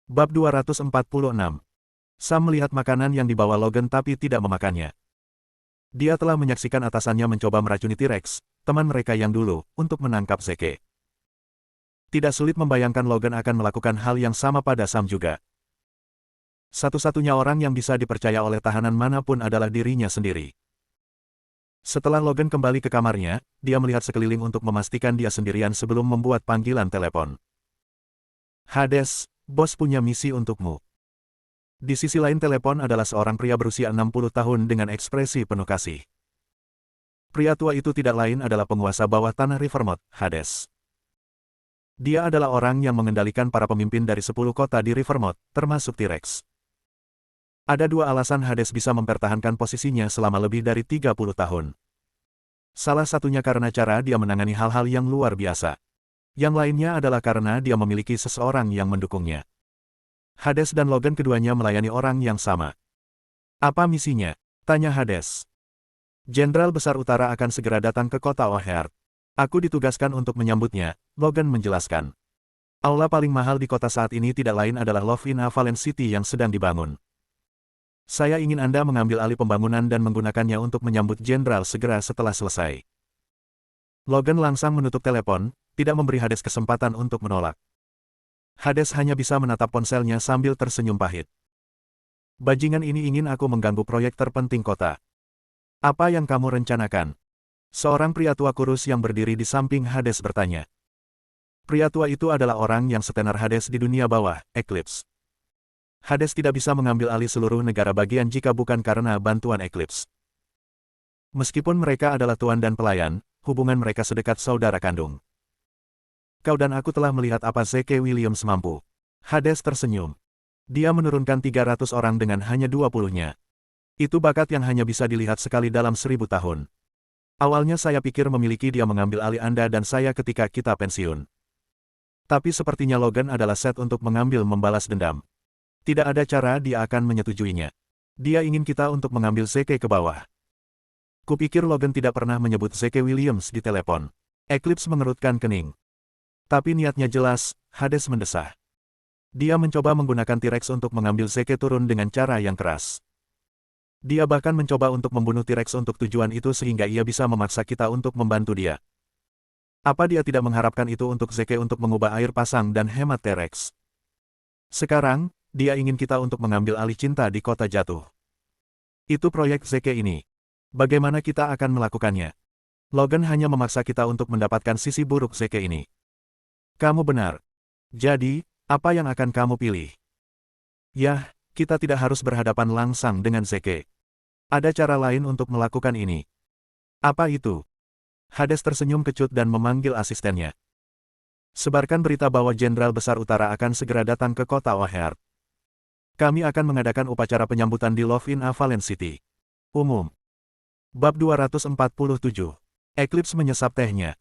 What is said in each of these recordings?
Bab 246. Sam melihat makanan yang dibawa Logan tapi tidak memakannya. Dia telah menyaksikan atasannya mencoba meracuni T-Rex, teman mereka yang dulu, untuk menangkap Zeke. Tidak sulit membayangkan Logan akan melakukan hal yang sama pada Sam juga. Satu-satunya orang yang bisa dipercaya oleh tahanan manapun adalah dirinya sendiri. Setelah Logan kembali ke kamarnya, dia melihat sekeliling untuk memastikan dia sendirian sebelum membuat panggilan telepon. Hades, bos punya misi untukmu. Di sisi lain telepon adalah seorang pria berusia 60 tahun dengan ekspresi penuh kasih. Pria tua itu tidak lain adalah penguasa bawah tanah Rivermouth, Hades. Dia adalah orang yang mengendalikan para pemimpin dari 10 kota di Rivermouth, termasuk T-Rex. Ada dua alasan Hades bisa mempertahankan posisinya selama lebih dari 30 tahun. Salah satunya karena cara dia menangani hal-hal yang luar biasa. Yang lainnya adalah karena dia memiliki seseorang yang mendukungnya. Hades dan Logan keduanya melayani orang yang sama. Apa misinya? Tanya Hades. Jenderal Besar Utara akan segera datang ke kota O'Hare. Aku ditugaskan untuk menyambutnya, Logan menjelaskan. Aula paling mahal di kota saat ini tidak lain adalah Love in Avalon City yang sedang dibangun. Saya ingin Anda mengambil alih pembangunan dan menggunakannya untuk menyambut jenderal segera setelah selesai. Logan langsung menutup telepon, tidak memberi Hades kesempatan untuk menolak. Hades hanya bisa menatap ponselnya sambil tersenyum pahit. Bajingan ini ingin aku mengganggu proyek terpenting kota. Apa yang kamu rencanakan? Seorang pria tua kurus yang berdiri di samping Hades bertanya. Pria tua itu adalah orang yang setenar Hades di dunia bawah, Eclipse. Hades tidak bisa mengambil alih seluruh negara bagian jika bukan karena bantuan Eclipse. Meskipun mereka adalah tuan dan pelayan, hubungan mereka sedekat saudara kandung. Kau dan aku telah melihat apa Zeke Williams mampu. Hades tersenyum. Dia menurunkan 300 orang dengan hanya 20-nya. Itu bakat yang hanya bisa dilihat sekali dalam 1000 tahun. Awalnya saya pikir memiliki dia mengambil alih Anda dan saya ketika kita pensiun. Tapi sepertinya Logan adalah set untuk mengambil membalas dendam. Tidak ada cara dia akan menyetujuinya. Dia ingin kita untuk mengambil Zeke ke bawah. Kupikir Logan tidak pernah menyebut Zeke Williams di telepon. Eclipse mengerutkan kening. Tapi niatnya jelas, Hades mendesah. Dia mencoba menggunakan T-Rex untuk mengambil Zeke turun dengan cara yang keras. Dia bahkan mencoba untuk membunuh T-Rex untuk tujuan itu sehingga ia bisa memaksa kita untuk membantu dia. Apa dia tidak mengharapkan itu untuk Zeke untuk mengubah air pasang dan hemat T-Rex? Sekarang, dia ingin kita untuk mengambil alih cinta di kota jatuh. Itu proyek Zeke ini. Bagaimana kita akan melakukannya? Logan hanya memaksa kita untuk mendapatkan sisi buruk Zeke ini. Kamu benar. Jadi, apa yang akan kamu pilih? Yah, kita tidak harus berhadapan langsung dengan Zeke. Ada cara lain untuk melakukan ini. Apa itu? Hades tersenyum kecut dan memanggil asistennya. Sebarkan berita bahwa Jenderal Besar Utara akan segera datang ke kota O'Hare. Kami akan mengadakan upacara penyambutan di Love in Avalon City. Umum. Bab 247. Eclipse menyesap tehnya.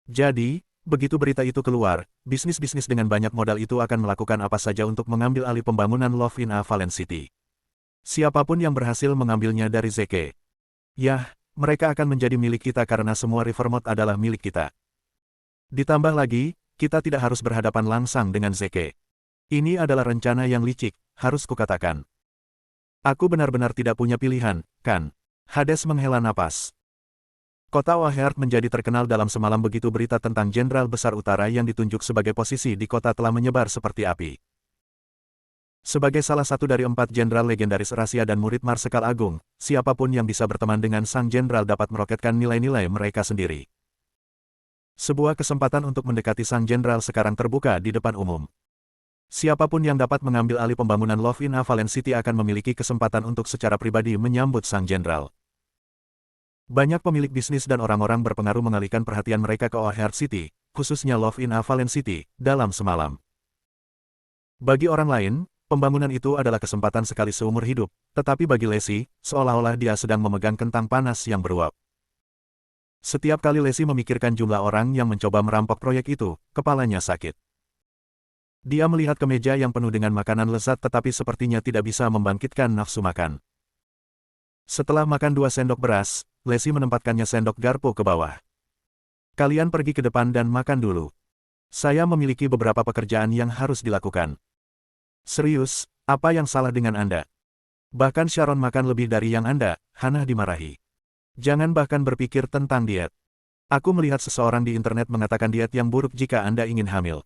Jadi, begitu berita itu keluar, bisnis-bisnis dengan banyak modal itu akan melakukan apa saja untuk mengambil alih pembangunan Love in Avalon City. Siapapun yang berhasil mengambilnya dari Zeke. Yah, mereka akan menjadi milik kita karena semua Rivermouth adalah milik kita. Ditambah lagi, kita tidak harus berhadapan langsung dengan Zeke. Ini adalah rencana yang licik, harus kukatakan. Aku benar-benar tidak punya pilihan, kan? Hades menghela napas. Kota O'Hare menjadi terkenal dalam semalam begitu berita tentang Jenderal Besar Utara yang ditunjuk sebagai posisi di kota telah menyebar seperti api. Sebagai salah satu dari 4 jenderal legendaris rahasia dan murid Marsekal Agung, siapapun yang bisa berteman dengan sang jenderal dapat meroketkan nilai-nilai mereka sendiri. Sebuah kesempatan untuk mendekati sang jenderal sekarang terbuka di depan umum. Siapapun yang dapat mengambil alih pembangunan Love in Avalon City akan memiliki kesempatan untuk secara pribadi menyambut sang jenderal. Banyak pemilik bisnis dan orang-orang berpengaruh mengalihkan perhatian mereka ke O'Hare City, khususnya Love in Avalon City, dalam semalam. Bagi orang lain, pembangunan itu adalah kesempatan sekali seumur hidup, tetapi bagi Lacey, seolah-olah dia sedang memegang kentang panas yang beruap. Setiap kali Lacey memikirkan jumlah orang yang mencoba merampok proyek itu, kepalanya sakit. Dia melihat kemeja yang penuh dengan makanan lezat tetapi sepertinya tidak bisa membangkitkan nafsu makan. Setelah makan 2 sendok beras, Lacey menempatkannya sendok garpu ke bawah. Kalian pergi ke depan dan makan dulu. Saya memiliki beberapa pekerjaan yang harus dilakukan. Serius, apa yang salah dengan Anda? Bahkan Sharon makan lebih dari yang Anda, Hannah dimarahi. Jangan bahkan berpikir tentang diet. Aku melihat seseorang di internet mengatakan diet yang buruk jika Anda ingin hamil.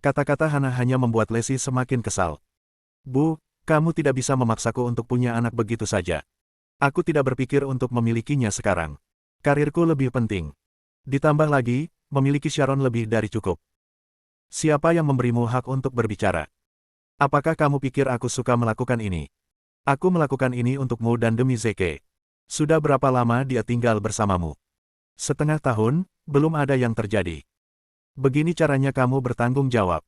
Kata-kata Hannah hanya membuat Lacey semakin kesal. Bu, kamu tidak bisa memaksaku untuk punya anak begitu saja. Aku tidak berpikir untuk memilikinya sekarang. Karirku lebih penting. Ditambah lagi, memiliki Sharon lebih dari cukup. Siapa yang memberimu hak untuk berbicara? Apakah kamu pikir aku suka melakukan ini? Aku melakukan ini untukmu dan demi Zeke. Sudah berapa lama dia tinggal bersamamu? Setengah tahun, belum ada yang terjadi. Begini caranya kamu bertanggung jawab.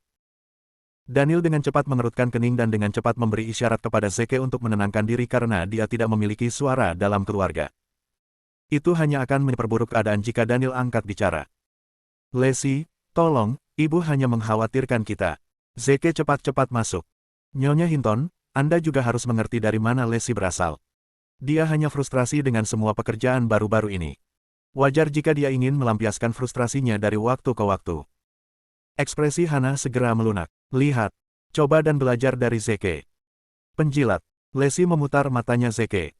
Daniel dengan cepat mengerutkan kening dan dengan cepat memberi isyarat kepada Zeke untuk menenangkan diri karena dia tidak memiliki suara dalam keluarga. Itu hanya akan memperburuk keadaan jika Daniel angkat bicara. Lacey, tolong, ibu hanya mengkhawatirkan kita. Zeke cepat-cepat masuk. Nyonya Hinton, Anda juga harus mengerti dari mana Lacey berasal. Dia hanya frustrasi dengan semua pekerjaan baru-baru ini. Wajar jika dia ingin melampiaskan frustrasinya dari waktu ke waktu. Ekspresi Hannah segera melunak. Lihat, coba dan belajar dari Zeke. Penjilat. Lacey memutar matanya Zeke.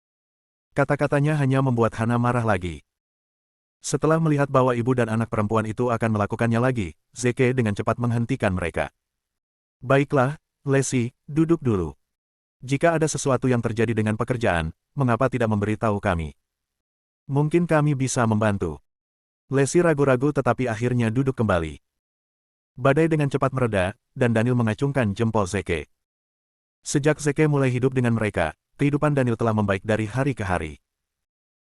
Kata-katanya hanya membuat Hannah marah lagi. Setelah melihat bahwa ibu dan anak perempuan itu akan melakukannya lagi, Zeke dengan cepat menghentikan mereka. Baiklah, Lacey, duduk dulu. Jika ada sesuatu yang terjadi dengan pekerjaan, mengapa tidak memberitahu kami? Mungkin kami bisa membantu. Lacey ragu-ragu tetapi akhirnya duduk kembali. Badai dengan cepat mereda, dan Daniel mengacungkan jempol Zeke. Sejak Zeke mulai hidup dengan mereka, kehidupan Daniel telah membaik dari hari ke hari.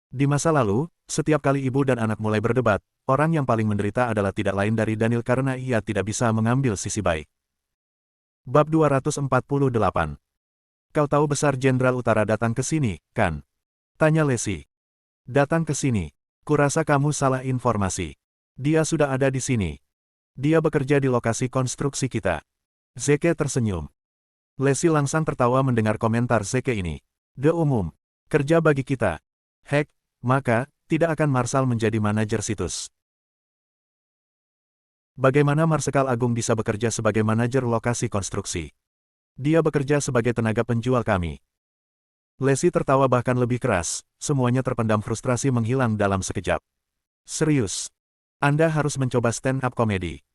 Di masa lalu, setiap kali ibu dan anak mulai berdebat, orang yang paling menderita adalah tidak lain dari Daniel karena ia tidak bisa mengambil sisi baik. Bab 248. Kau tahu Besar Jenderal Utara datang ke sini, kan? Tanya Lacey. Datang ke sini. Kurasa kamu salah informasi. Dia sudah ada di sini. Dia bekerja di lokasi konstruksi kita. Zeke tersenyum. Lacey langsung tertawa mendengar komentar Zeke ini. De umum. Kerja bagi kita. Hek, maka, tidak akan Marshal menjadi manajer situs. Bagaimana Marsekal Agung bisa bekerja sebagai manajer lokasi konstruksi? Dia bekerja sebagai tenaga penjual kami. Lacey tertawa bahkan lebih keras, semuanya terpendam frustrasi menghilang dalam sekejap. Serius. Anda harus mencoba stand-up komedi.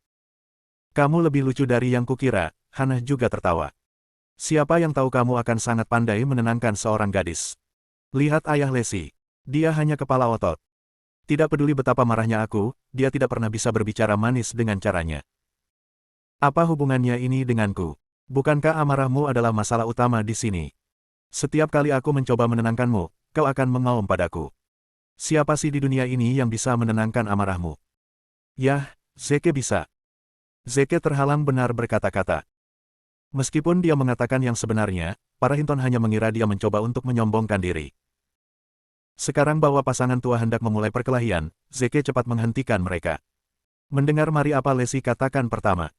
Kamu lebih lucu dari yang kukira, Hannah juga tertawa. Siapa yang tahu kamu akan sangat pandai menenangkan seorang gadis. Lihat ayah Lacey. Dia hanya kepala otot. Tidak peduli betapa marahnya aku, dia tidak pernah bisa berbicara manis dengan caranya. Apa hubungannya ini denganku? Bukankah amarahmu adalah masalah utama di sini? Setiap kali aku mencoba menenangkanmu, kau akan mengaum padaku. Siapa sih di dunia ini yang bisa menenangkan amarahmu? Yah, Zeke bisa. Zeke terhalang benar berkata-kata. Meskipun dia mengatakan yang sebenarnya, para Hinton hanya mengira dia mencoba untuk menyombongkan diri. Sekarang bahwa pasangan tua hendak memulai perkelahian, Zeke cepat menghentikan mereka. Mendengar mari apa Lacey katakan pertama.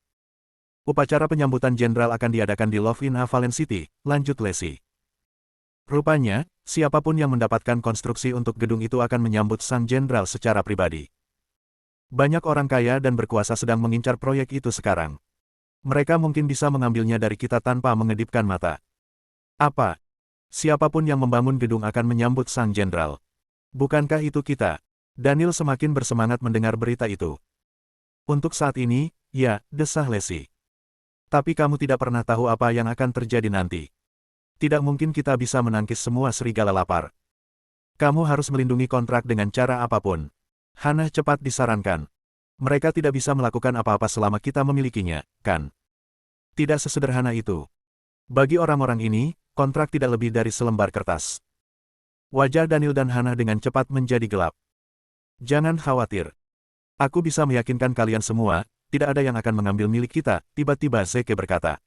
Upacara penyambutan jenderal akan diadakan di Love in Avalon City, lanjut Lacey. Rupanya, siapapun yang mendapatkan konstruksi untuk gedung itu akan menyambut sang jenderal secara pribadi. Banyak orang kaya dan berkuasa sedang mengincar proyek itu sekarang. Mereka mungkin bisa mengambilnya dari kita tanpa mengedipkan mata. Apa? Siapapun yang membangun gedung akan menyambut sang jenderal. Bukankah itu kita? Daniel semakin bersemangat mendengar berita itu. Untuk saat ini, ya, desah Lacey. Tapi kamu tidak pernah tahu apa yang akan terjadi nanti. Tidak mungkin kita bisa menangkis semua serigala lapar. Kamu harus melindungi kontrak dengan cara apapun. Hannah cepat disarankan. Mereka tidak bisa melakukan apa-apa selama kita memilikinya, kan? Tidak sesederhana itu. Bagi orang-orang ini, kontrak tidak lebih dari selembar kertas. Wajah Daniel dan Hannah dengan cepat menjadi gelap. Jangan khawatir. Aku bisa meyakinkan kalian semua, tidak ada yang akan mengambil milik kita, tiba-tiba Zeke berkata.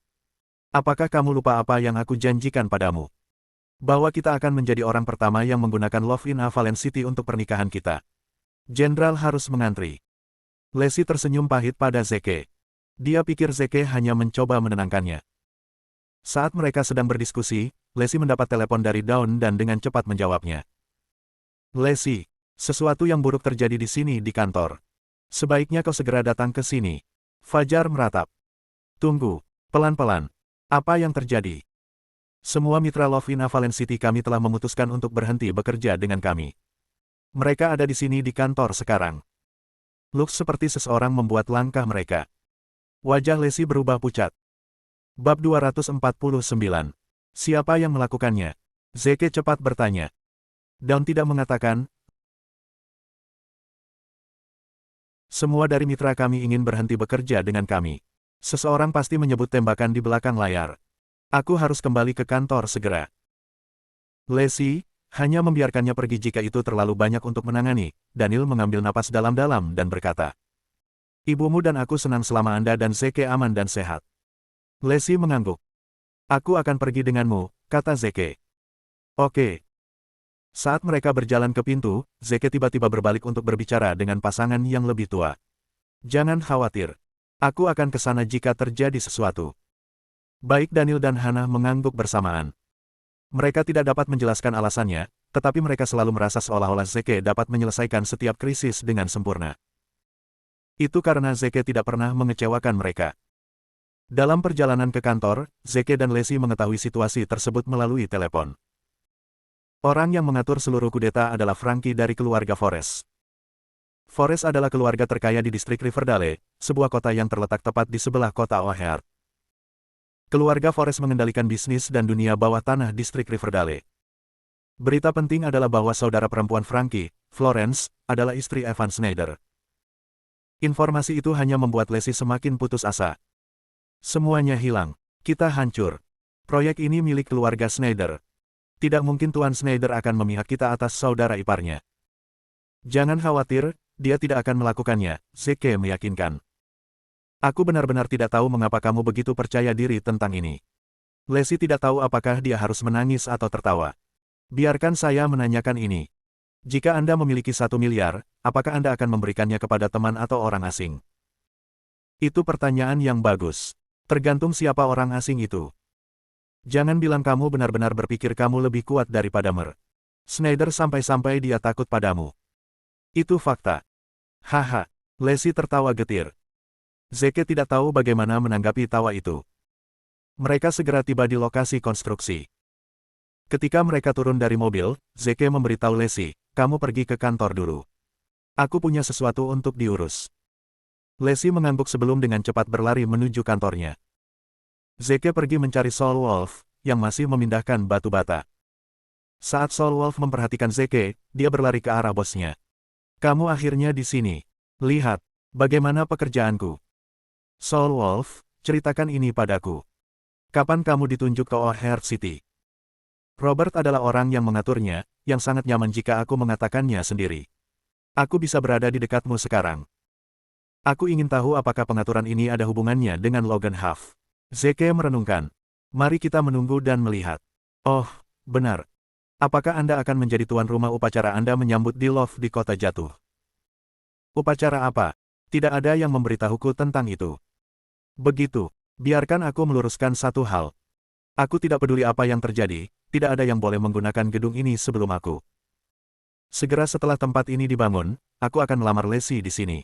Apakah kamu lupa apa yang aku janjikan padamu? Bahwa kita akan menjadi orang pertama yang menggunakan Love in Avalon City untuk pernikahan kita. Jenderal harus mengantri. Lacey tersenyum pahit pada Zeke. Dia pikir Zeke hanya mencoba menenangkannya. Saat mereka sedang berdiskusi, Lacey mendapat telepon dari Dawn dan dengan cepat menjawabnya. Lacey, sesuatu yang buruk terjadi di sini di kantor. Sebaiknya kau segera datang ke sini. Fajar meratap. Tunggu, pelan-pelan. Apa yang terjadi? Semua mitra Love in Avalon City kami telah memutuskan untuk berhenti bekerja dengan kami. Mereka ada di sini di kantor sekarang. Lux seperti seseorang membuat langkah mereka. Wajah Lacey berubah pucat. Bab 249. Siapa yang melakukannya? Zeke cepat bertanya. Dawn tidak mengatakan. Semua dari mitra kami ingin berhenti bekerja dengan kami. Seseorang pasti menyebut tembakan di belakang layar. Aku harus kembali ke kantor segera. Lacey hanya membiarkannya pergi jika itu terlalu banyak untuk menangani. Daniel mengambil napas dalam-dalam dan berkata, "Ibumu dan aku senang selama Anda dan Zeke aman dan sehat." Lacey mengangguk. "Aku akan pergi denganmu," kata Zeke. "Oke." Saat mereka berjalan ke pintu, Zeke tiba-tiba berbalik untuk berbicara dengan pasangan yang lebih tua. "Jangan khawatir. Aku akan ke sana jika terjadi sesuatu." Baik Daniel dan Hannah mengangguk bersamaan. Mereka tidak dapat menjelaskan alasannya, tetapi mereka selalu merasa seolah-olah Zeke dapat menyelesaikan setiap krisis dengan sempurna. Itu karena Zeke tidak pernah mengecewakan mereka. Dalam perjalanan ke kantor, Zeke dan Lacey mengetahui situasi tersebut melalui telepon. Orang yang mengatur seluruh kudeta adalah Frankie dari keluarga Forrest. Forrest adalah keluarga terkaya di distrik Riverdale, sebuah kota yang terletak tepat di sebelah kota O'Hare. Keluarga Forrest mengendalikan bisnis dan dunia bawah tanah distrik Riverdale. Berita penting adalah bahwa saudara perempuan Frankie, Florence, adalah istri Evan Schneider. Informasi itu hanya membuat Lacey semakin putus asa. Semuanya hilang. Kita hancur. Proyek ini milik keluarga Schneider. Tidak mungkin Tuan Schneider akan memihak kita atas saudara iparnya. Jangan khawatir, dia tidak akan melakukannya, Zeke meyakinkan. Aku benar-benar tidak tahu mengapa kamu begitu percaya diri tentang ini. Lacey tidak tahu apakah dia harus menangis atau tertawa. Biarkan saya menanyakan ini. Jika Anda memiliki 1 miliar, apakah Anda akan memberikannya kepada teman atau orang asing? Itu pertanyaan yang bagus. Tergantung siapa orang asing itu. Jangan bilang kamu benar-benar berpikir kamu lebih kuat daripada Mer. Schneider sampai-sampai dia takut padamu. Itu fakta. Haha, Lacey tertawa getir. Zeke tidak tahu bagaimana menanggapi tawa itu. Mereka segera tiba di lokasi konstruksi. Ketika mereka turun dari mobil, Zeke memberitahu Lacey, "Kamu pergi ke kantor dulu. Aku punya sesuatu untuk diurus." Lacey mengangguk sebelum dengan cepat berlari menuju kantornya. Zeke pergi mencari Soul Wolf, yang masih memindahkan batu bata. Saat Soul Wolf memperhatikan Zeke, dia berlari ke arah bosnya. "Kamu akhirnya di sini. Lihat, bagaimana pekerjaanku." "Soul Wolf, ceritakan ini padaku. Kapan kamu ditunjuk ke O'Hare City?" "Robert adalah orang yang mengaturnya, yang sangat nyaman jika aku mengatakannya sendiri. Aku bisa berada di dekatmu sekarang. Aku ingin tahu apakah pengaturan ini ada hubungannya dengan Logan Huff." Zeke merenungkan. "Mari kita menunggu dan melihat." "Oh, benar. Apakah Anda akan menjadi tuan rumah upacara Anda menyambut di loft di Kota Jatuh?" "Upacara apa? Tidak ada yang memberitahuku tentang itu." "Begitu. Biarkan aku meluruskan satu hal. Aku tidak peduli apa yang terjadi, tidak ada yang boleh menggunakan gedung ini sebelum aku. Segera setelah tempat ini dibangun, aku akan melamar Lacey di sini."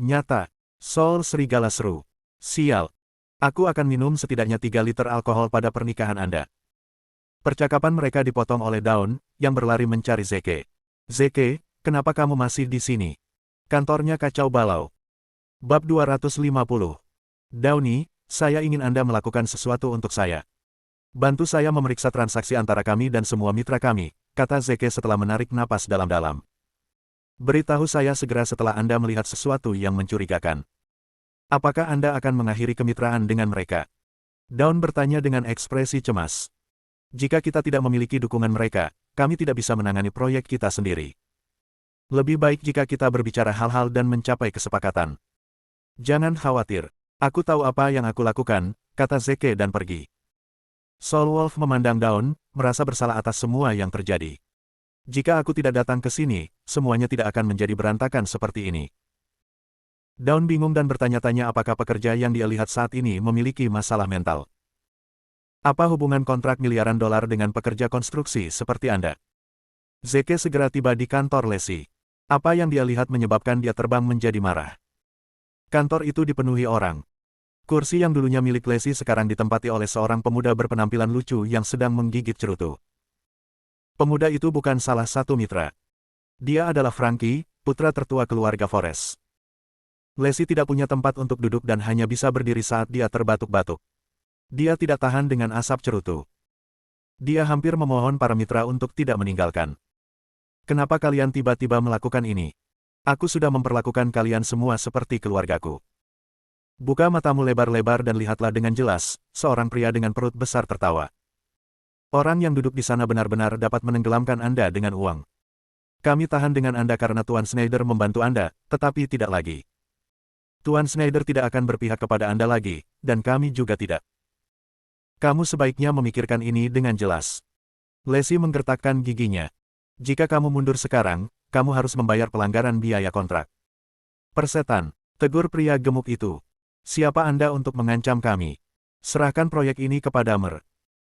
"Nyata." Soul Serigala seru. "Sial. Aku akan minum setidaknya 3 liter alkohol pada pernikahan Anda." Percakapan mereka dipotong oleh Dawn, yang berlari mencari Zeke. "Zeke, kenapa kamu masih di sini? Kantornya kacau balau." Bab 250. "Dawni, saya ingin Anda melakukan sesuatu untuk saya. Bantu saya memeriksa transaksi antara kami dan semua mitra kami," kata Zeke setelah menarik napas dalam-dalam. "Beritahu saya segera setelah Anda melihat sesuatu yang mencurigakan. Apakah Anda akan mengakhiri kemitraan dengan mereka?" Dawn bertanya dengan ekspresi cemas. "Jika kita tidak memiliki dukungan mereka, kami tidak bisa menangani proyek kita sendiri. Lebih baik jika kita berbicara hal-hal dan mencapai kesepakatan." "Jangan khawatir. Aku tahu apa yang aku lakukan," kata Zeke dan pergi. Soul Wolf memandang Dawn, merasa bersalah atas semua yang terjadi. "Jika aku tidak datang ke sini, semuanya tidak akan menjadi berantakan seperti ini." Dawn bingung dan bertanya-tanya apakah pekerja yang dia lihat saat ini memiliki masalah mental. "Apa hubungan kontrak miliaran dolar dengan pekerja konstruksi seperti Anda?" Zeke segera tiba di kantor Lacey. Apa yang dia lihat menyebabkan dia terbang menjadi marah. Kantor itu dipenuhi orang. Kursi yang dulunya milik Leslie sekarang ditempati oleh seorang pemuda berpenampilan lucu yang sedang menggigit cerutu. Pemuda itu bukan salah satu mitra. Dia adalah Frankie, putra tertua keluarga Forrest. Leslie tidak punya tempat untuk duduk dan hanya bisa berdiri saat dia terbatuk-batuk. Dia tidak tahan dengan asap cerutu. Dia hampir memohon para mitra untuk tidak meninggalkan. Kenapa kalian tiba-tiba melakukan ini? Aku sudah memperlakukan kalian semua seperti keluargaku. Buka matamu lebar-lebar dan lihatlah dengan jelas, seorang pria dengan perut besar tertawa. Orang yang duduk di sana benar-benar dapat menenggelamkan Anda dengan uang. Kami tahan dengan Anda karena Tuan Schneider membantu Anda, tetapi tidak lagi. Tuan Schneider tidak akan berpihak kepada Anda lagi, dan kami juga tidak. Kamu sebaiknya memikirkan ini dengan jelas. Leslie menggertakkan giginya. Jika kamu mundur sekarang, kamu harus membayar pelanggaran biaya kontrak. Persetan, tegur pria gemuk itu. Siapa Anda untuk mengancam kami? Serahkan proyek ini kepada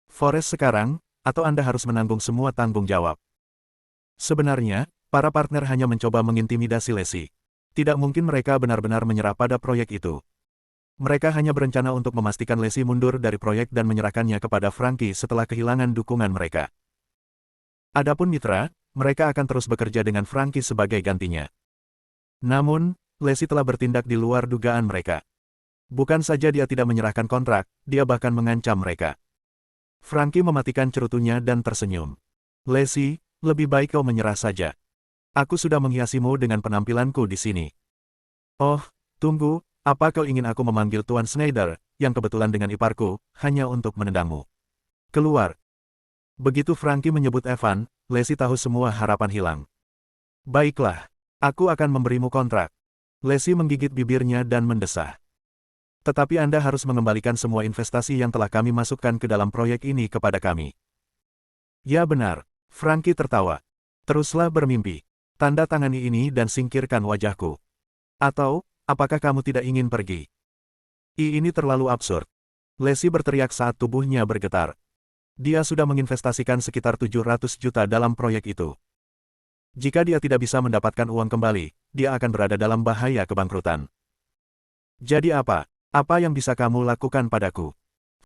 Forrest sekarang, atau Anda harus menanggung semua tanggung jawab. Sebenarnya, para partner hanya mencoba mengintimidasi Leslie. Tidak mungkin mereka benar-benar menyerah pada proyek itu. Mereka hanya berencana untuk memastikan Leslie mundur dari proyek dan menyerahkannya kepada Frankie setelah kehilangan dukungan mereka. Adapun mitra, mereka akan terus bekerja dengan Frankie sebagai gantinya. Namun, Leslie telah bertindak di luar dugaan mereka. Bukan saja dia tidak menyerahkan kontrak, dia bahkan mengancam mereka. Frankie mematikan cerutunya dan tersenyum. Leslie, lebih baik kau menyerah saja. Aku sudah menghiasimu dengan penampilanku di sini. Oh, tunggu, apa kau ingin aku memanggil Tuan Schneider, yang kebetulan dengan iparku, hanya untuk menendangmu? Keluar. Begitu Frankie menyebut Evan, Leslie tahu semua harapan hilang. Baiklah, aku akan memberimu kontrak. Leslie menggigit bibirnya dan mendesah. Tetapi Anda harus mengembalikan semua investasi yang telah kami masukkan ke dalam proyek ini kepada kami. Ya benar, Frankie tertawa. Teruslah bermimpi. Tanda tangani ini dan singkirkan wajahku. Atau, apakah kamu tidak ingin pergi? Ini terlalu absurd. Leslie berteriak saat tubuhnya bergetar. Dia sudah menginvestasikan sekitar 700 juta dalam proyek itu. Jika dia tidak bisa mendapatkan uang kembali, dia akan berada dalam bahaya kebangkrutan. Jadi apa? Apa yang bisa kamu lakukan padaku?